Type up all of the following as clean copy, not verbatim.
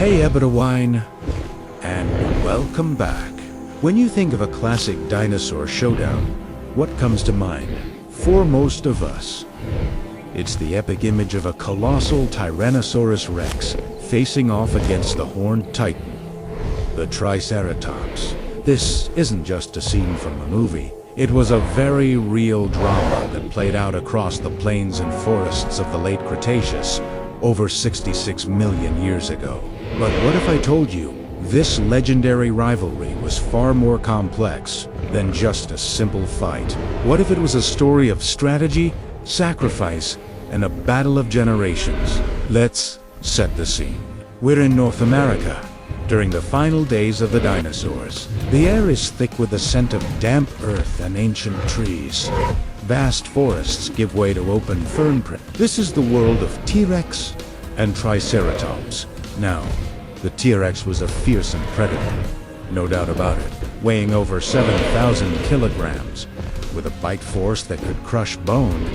Hey, Wine, and welcome back. When you think of a classic dinosaur showdown, what comes to mind? For most of us, it's the epic image of a colossal Tyrannosaurus Rex facing off against the horned titan, the Triceratops. This isn't just a scene from a movie. It was a very real drama that played out across the plains and forests of the Late Cretaceous over 66 million years ago. But what if I told you this legendary rivalry was far more complex than just a simple fight? What if it was a story of strategy, sacrifice, and a battle of generations? Let's set the scene. We're in North America, during the final days of the dinosaurs. The air is thick with the scent of damp earth and ancient trees. Vast forests give way to open fern print. This is the world of T-Rex and Triceratops. Now, the T-Rex was a fearsome predator, no doubt about it, weighing over 7,000 kilograms. With a bite force that could crush bone,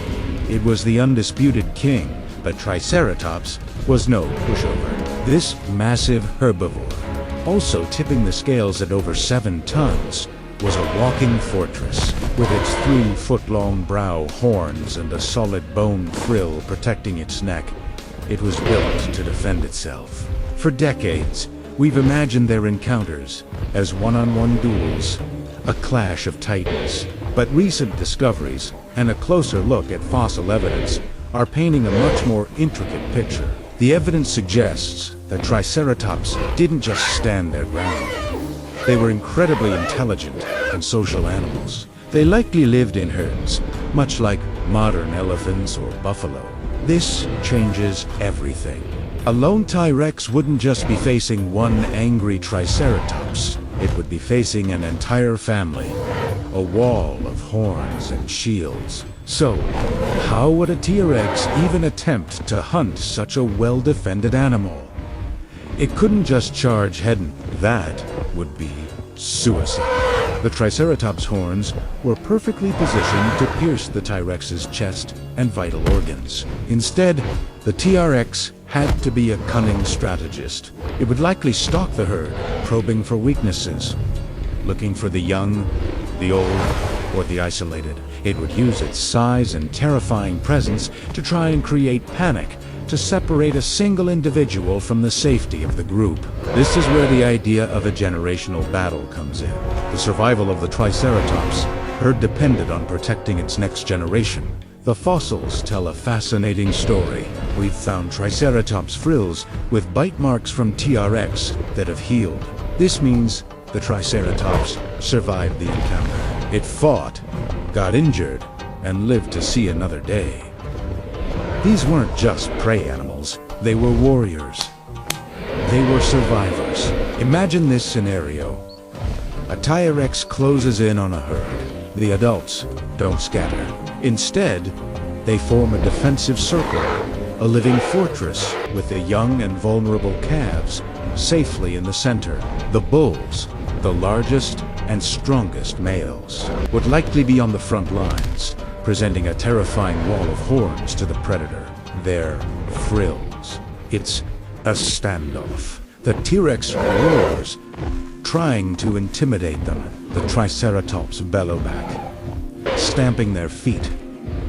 it was the undisputed king, but Triceratops was no pushover. This massive herbivore, also tipping the scales at over 7 tons, was a walking fortress, with its 3-foot-long brow horns and a solid bone frill protecting its neck. It was built to defend itself. For decades, we've imagined their encounters as one-on-one duels, a clash of titans. But recent discoveries and a closer look at fossil evidence are painting a much more intricate picture. The evidence suggests that Triceratops didn't just stand their ground. They were incredibly intelligent and social animals. They likely lived in herds, much like modern elephants or buffalo. This changes everything. A lone T-Rex wouldn't just be facing one angry Triceratops. It would be facing an entire family, a wall of horns and shields. So, how would a T-Rex even attempt to hunt such a well-defended animal? It couldn't just charge head-on. That would be suicide. The Triceratops' horns were perfectly positioned to pierce the T-Rex's chest and vital organs. Instead, the T-Rex had to be a cunning strategist. It would likely stalk the herd, probing for weaknesses, looking for the young, the old, or the isolated. It would use its size and terrifying presence to try and create panic, to separate a single individual from the safety of the group. This is where the idea of a generational battle comes in. The survival of the Triceratops herd depended on protecting its next generation. The fossils tell a fascinating story. We've found Triceratops frills with bite marks from T-Rex that have healed. This means the Triceratops survived the encounter. It fought, got injured, and lived to see another day. These weren't just prey animals, they were warriors. They were survivors. Imagine this scenario. A T-Rex closes in on a herd. The adults don't scatter. Instead, they form a defensive circle, a living fortress with the young and vulnerable calves safely in the center. The bulls, the largest and strongest males, would likely be on the front lines, presenting a terrifying wall of horns to the predator. Their frills. It's a standoff. The T-Rex roars, trying to intimidate them. The Triceratops bellow back, stamping their feet,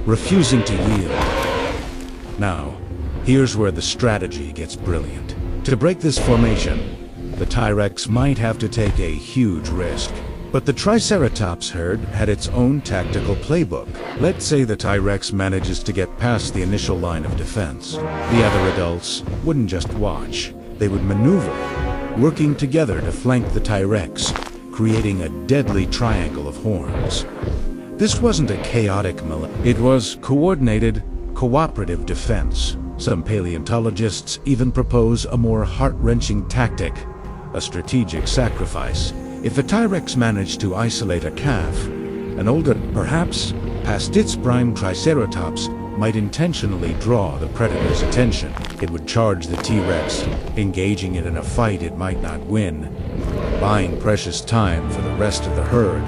refusing to yield. Now, here's where the strategy gets brilliant. To break this formation, the T-Rex might have to take a huge risk. But the Triceratops herd had its own tactical playbook. Let's say the T-Rex manages to get past the initial line of defense. The other adults wouldn't just watch, they would maneuver, working together to flank the T-Rex, creating a deadly triangle of horns. This wasn't a chaotic melee. It was coordinated, cooperative defense. Some paleontologists even propose a more heart-wrenching tactic, a strategic sacrifice. If the T-Rex managed to isolate a calf, an older, perhaps past its prime Triceratops might intentionally draw the predator's attention. It would charge the T-Rex, engaging it in a fight it might not win, buying precious time for the rest of the herd,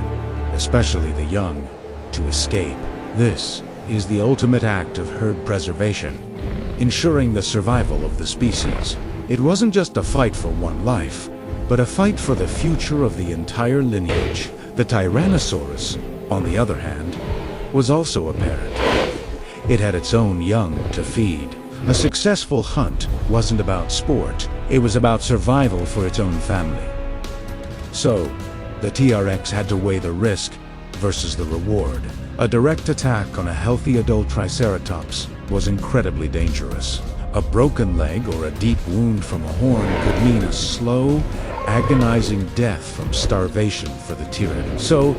especially the young, to escape. This is the ultimate act of herd preservation, ensuring the survival of the species. It wasn't just a fight for one life, but a fight for the future of the entire lineage. The Tyrannosaurus, on the other hand, was also a parent. It had its own young to feed. A successful hunt wasn't about sport, it was about survival for its own family. So, the TRX had to weigh the risk versus the reward. A direct attack on a healthy adult Triceratops was incredibly dangerous. A broken leg or a deep wound from a horn could mean a slow, agonizing death from starvation for the T-Rex. So,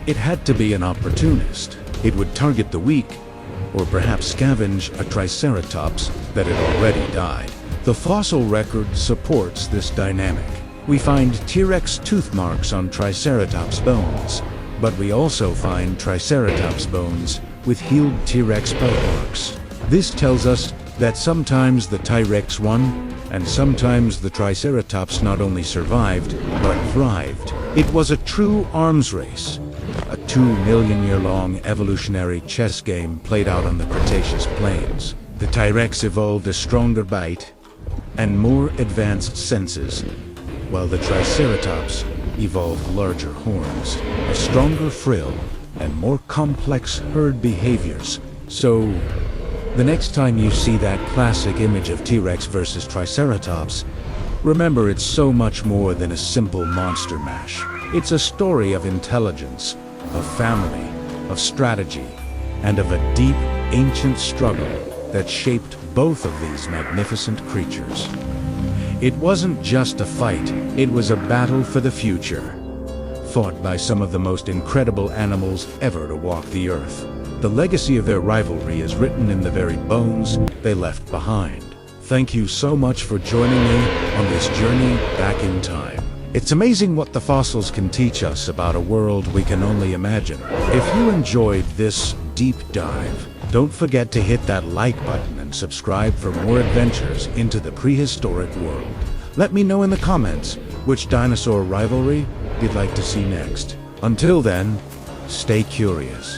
it had to be an opportunist. It would target the weak, or perhaps scavenge a Triceratops that had already died. The fossil record supports this dynamic. We find T-Rex tooth marks on Triceratops bones, but we also find Triceratops bones with healed T-Rex bite marks. This tells us that sometimes the T-Rex won, and sometimes the Triceratops not only survived, but thrived. It was a true arms race, a 2-million-year-long evolutionary chess game played out on the Cretaceous plains. The T-Rex evolved a stronger bite and more advanced senses, while the Triceratops evolved larger horns, a stronger frill, and more complex herd behaviors. So, the next time you see that classic image of T-Rex versus Triceratops, remember it's so much more than a simple monster mash. It's a story of intelligence, of family, of strategy, and of a deep, ancient struggle that shaped both of these magnificent creatures. It wasn't just a fight, it was a battle for the future, fought by some of the most incredible animals ever to walk the earth. The legacy of their rivalry is written in the very bones they left behind. Thank you so much for joining me on this journey back in time. It's amazing what the fossils can teach us about a world we can only imagine. If you enjoyed this deep dive, don't forget to hit that like button and subscribe for more adventures into the prehistoric world. Let me know in the comments which dinosaur rivalry you'd like to see next. Until then, stay curious.